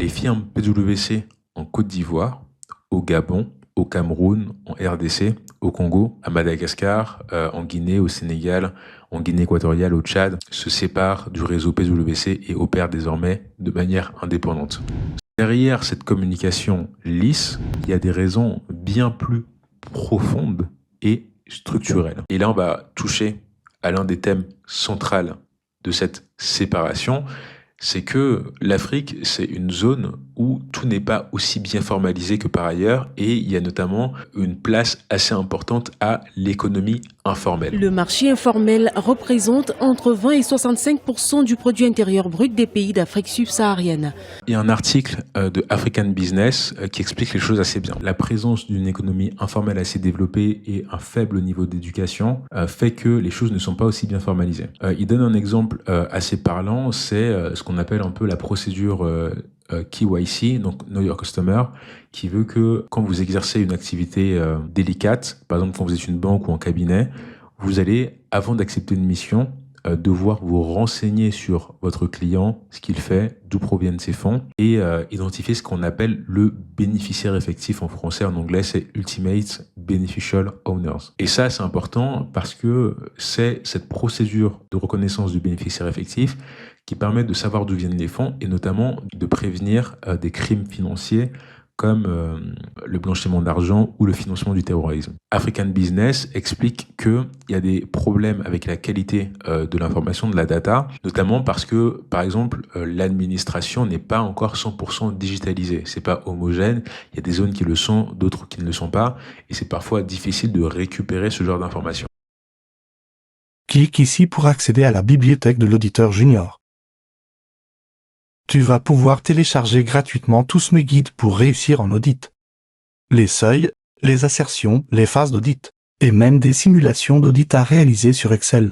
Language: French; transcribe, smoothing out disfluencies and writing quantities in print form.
les firmes PwC en Côte d'Ivoire, au Gabon, au Cameroun, en RDC, au Congo, à Madagascar, en Guinée, au Sénégal, en Guinée équatoriale, au Tchad, se séparent du réseau PwC et opèrent désormais de manière indépendante. Derrière cette communication lisse, il y a des raisons bien plus profondes et structurelles. Et là, on va toucher à l'un des thèmes centraux de cette séparation, c'est que l'Afrique, c'est une zone où tout n'est pas aussi bien formalisé que par ailleurs, et il y a notamment une place assez importante à l'économie informelle. Le marché informel représente entre 20 et 65% du produit intérieur brut des pays d'Afrique subsaharienne. Il y a un article de African Business qui explique les choses assez bien. La présence d'une économie informelle assez développée et un faible niveau d'éducation fait que les choses ne sont pas aussi bien formalisées. Il donne un exemple assez parlant, c'est ce qu'on appelle un peu la procédure KYC, donc Know Your Customer, qui veut que quand vous exercez une activité délicate, par exemple quand vous êtes une banque ou un cabinet, vous allez, avant d'accepter une mission, devoir vous renseigner sur votre client, ce qu'il fait, d'où proviennent ses fonds, et identifier ce qu'on appelle le bénéficiaire effectif en français, en anglais c'est Ultimate Beneficial Owners. Et ça c'est important parce que c'est cette procédure de reconnaissance du bénéficiaire effectif qui permet de savoir d'où viennent les fonds et notamment de prévenir des crimes financiers comme le blanchiment d'argent ou le financement du terrorisme. African Business explique qu'il y a des problèmes avec la qualité de l'information, de la data, notamment parce que, par exemple, l'administration n'est pas encore 100% digitalisée. C'est pas homogène, il y a des zones qui le sont, d'autres qui ne le sont pas, et c'est parfois difficile de récupérer ce genre d'informations. Clique ici pour accéder à la bibliothèque de l'auditeur junior. Tu vas pouvoir télécharger gratuitement tous mes guides pour réussir en audit. Les seuils, les assertions, les phases d'audit, et même des simulations d'audit à réaliser sur Excel.